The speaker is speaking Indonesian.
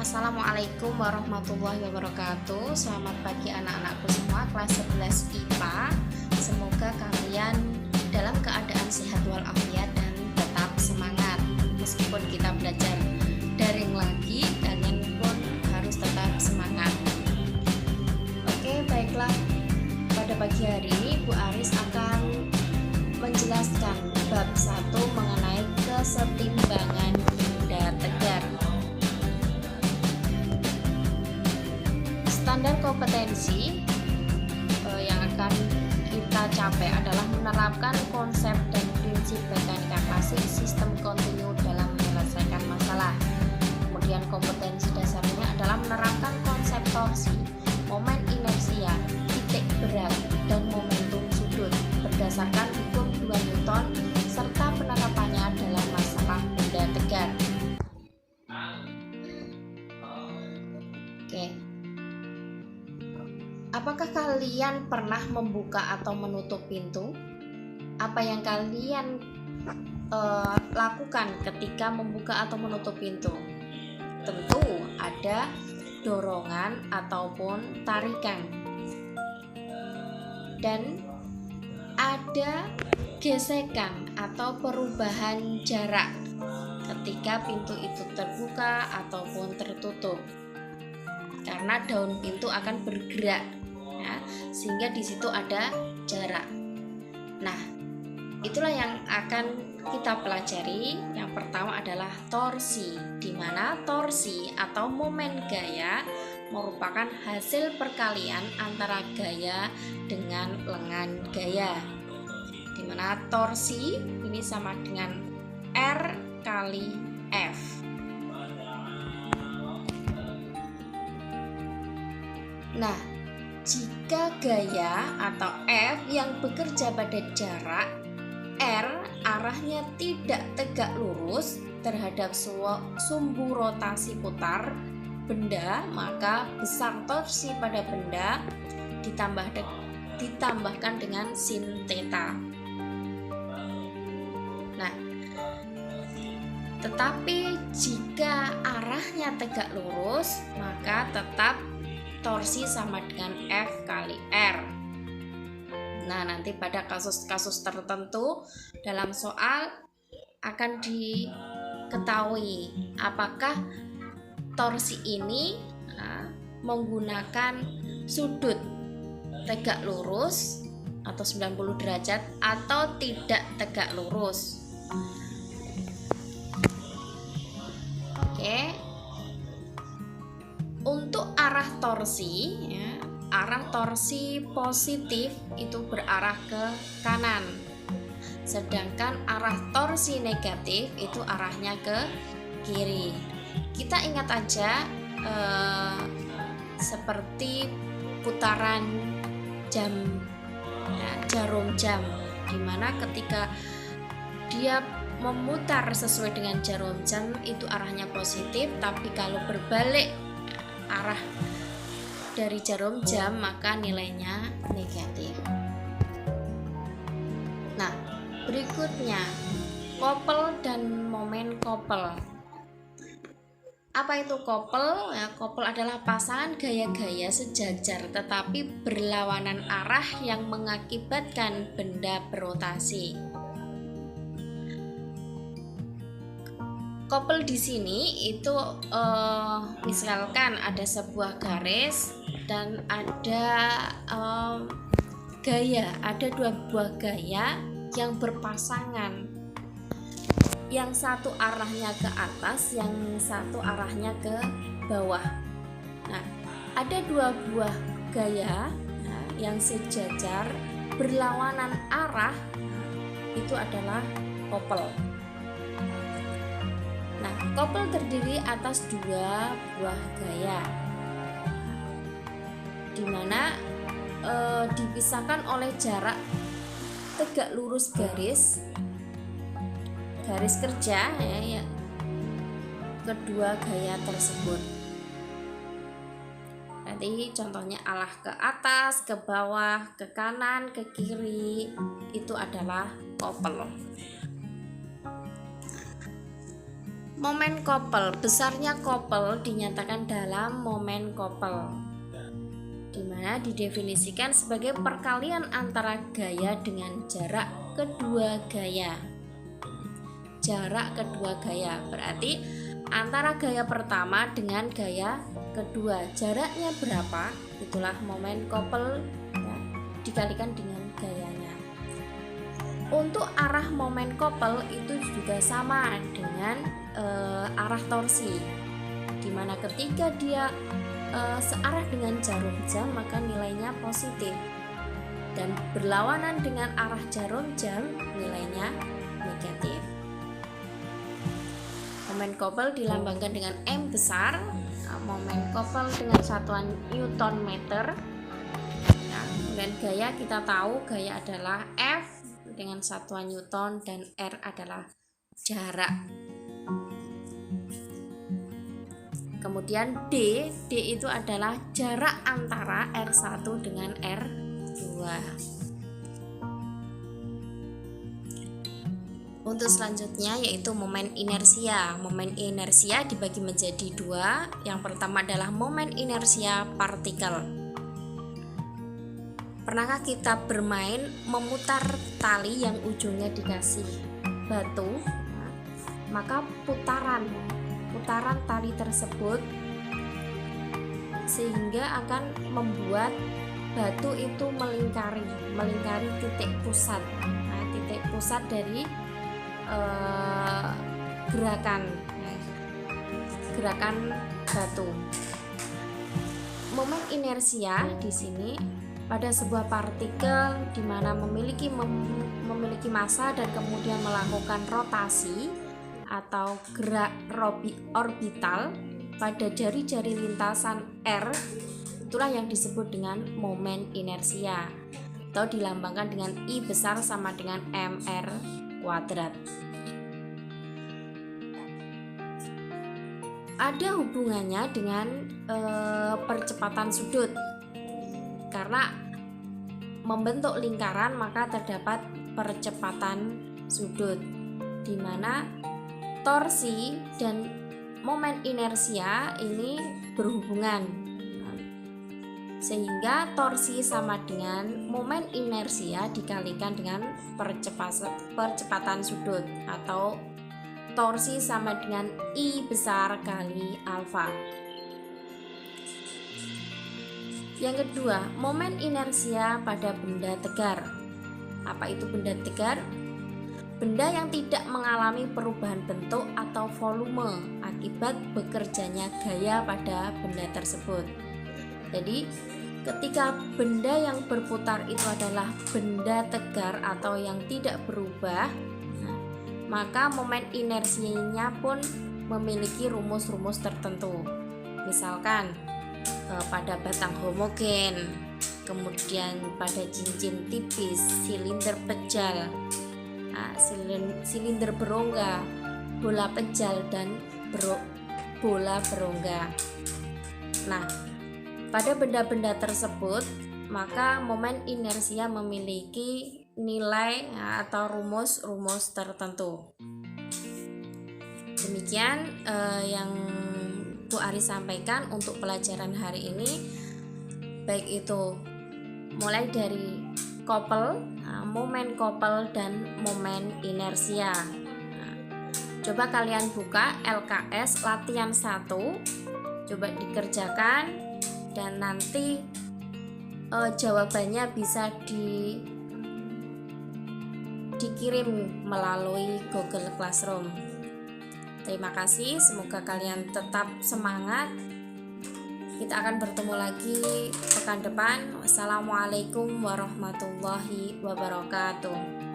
Assalamualaikum warahmatullahi wabarakatuh. Selamat pagi anak-anakku semua kelas 11 IPA. Semoga kalian dalam keadaan sehat walafiat dan tetap semangat. Meskipun kita belajar daring lagi, kalian pun harus tetap semangat. Oke, baiklah. Pada pagi hari ini Bu Aris akan menjelaskan bab 1 mengenai kesetimbangan benda tegar. Standar kompetensi yang akan kita capai adalah menerapkan konsep dan prinsip mekanika klasik sistem kontinu dalam menyelesaikan masalah. Kemudian kompetensi dasarnya adalah menerapkan konsep torsi, momen inersia, titik berat, dan momentum sudut berdasarkan hukum 2 Newton serta penerapannya dalam masalah benda tegar. Oke. Apakah kalian pernah membuka atau menutup pintu? Apa yang kalian lakukan ketika membuka atau menutup pintu? Tentu ada dorongan ataupun tarikan. Dan ada gesekan atau perubahan jarak ketika pintu itu terbuka ataupun tertutup. Karena daun pintu akan bergerak, ya, sehingga di situ ada jarak. Nah, itulah yang akan kita pelajari. Yang pertama adalah torsi, di mana torsi atau momen gaya merupakan hasil perkalian antara gaya dengan lengan gaya. Di mana torsi ini sama dengan R kali F. Nah, jika gaya atau F yang bekerja pada jarak R arahnya tidak tegak lurus terhadap sumbu rotasi putar benda, maka besar torsi pada benda ditambahkan dengan sin theta. Nah, tetapi jika arahnya tegak lurus, maka tetap torsi sama dengan F kali R. Nah, nanti pada kasus-kasus tertentu dalam soal akan diketahui apakah torsi ini menggunakan sudut tegak lurus atau 90 derajat atau tidak tegak lurus. Oke. Untuk arah torsi, ya, arah torsi positif itu berarah ke kanan, sedangkan arah torsi negatif itu arahnya ke kiri. Kita ingat aja seperti putaran jam, ya, jarum jam, dimana ketika dia memutar sesuai dengan jarum jam itu arahnya positif, tapi kalau berbalik arah dari jarum jam maka nilainya negatif. Nah, berikutnya kopel dan momen kopel. Apa itu kopel? Ya, kopel adalah pasangan gaya-gaya sejajar tetapi berlawanan arah yang mengakibatkan benda berotasi. Kopel di sini itu misalkan ada sebuah garis dan ada gaya, ada 2 buah gaya yang berpasangan. Yang satu arahnya ke atas, yang satu arahnya ke bawah. Nah, ada 2 buah gaya yang sejajar berlawanan arah, itu adalah kopel. Nah, kopel terdiri atas 2 buah gaya, di mana dipisahkan oleh jarak tegak lurus garis kerja, ya, kedua gaya tersebut. Nanti contohnya arah ke atas, ke bawah, ke kanan, ke kiri, itu adalah kopel. Momen couple, besarnya couple dinyatakan dalam momen couple, di mana didefinisikan sebagai perkalian antara gaya dengan jarak kedua gaya. Jarak kedua gaya berarti antara gaya pertama dengan gaya kedua, jaraknya berapa, itulah momen couple ya, dikalikan dengan gayanya. Untuk arah momen couple itu juga sama dengan arah torsi, dimana ketika dia searah dengan jarum jam maka nilainya positif, dan berlawanan dengan arah jarum jam nilainya negatif. Momen couple dilambangkan dengan M besar. Momen couple dengan satuan Newton meter. Nah, kemudian gaya kita tahu gaya adalah F dengan satuan Newton dan R adalah jarak. Kemudian D itu adalah jarak antara R1 dengan R2. Untuk selanjutnya yaitu momen inersia. Momen inersia dibagi menjadi dua. Yang pertama adalah momen inersia partikel. Pernahkah kita bermain memutar tali yang ujungnya dikasih batu? Maka putaran tali tersebut sehingga akan membuat batu itu melingkari titik pusat. Nah, titik pusat dari gerakan batu. Momen inersia di sini pada sebuah partikel di mana memiliki massa dan kemudian melakukan rotasi atau gerak orbital pada jari-jari lintasan R, itulah yang disebut dengan momen inersia atau dilambangkan dengan I besar sama dengan mr kuadrat. Ada hubungannya dengan percepatan sudut, karena membentuk lingkaran maka terdapat percepatan sudut, di mana torsi dan momen inersia ini berhubungan, sehingga torsi sama dengan momen inersia dikalikan dengan percepatan sudut, atau torsi sama dengan I besar kali alfa. Yang kedua, momen inersia pada benda tegar. Apa itu benda tegar? Benda yang tidak mengalami perubahan bentuk atau volume akibat bekerjanya gaya pada benda tersebut. Jadi, ketika benda yang berputar itu adalah benda tegar atau yang tidak berubah, maka momen inersianya pun memiliki rumus-rumus tertentu. Misalkan pada batang homogen, kemudian pada cincin tipis, silinder pejal, silinder berongga, bola pejal, dan bola berongga. Nah, pada benda-benda tersebut maka momen inersia memiliki nilai atau rumus-rumus tertentu. Demikian yang Bu Ari sampaikan untuk pelajaran hari ini, baik itu mulai dari couple, momen couple, dan momen inersia. Coba kalian buka LKS latihan 1, coba dikerjakan, dan nanti jawabannya bisa dikirim melalui Google Classroom. Terima kasih, semoga kalian tetap semangat. Kita akan bertemu lagi pekan depan. Wassalamualaikum warahmatullahi wabarakatuh.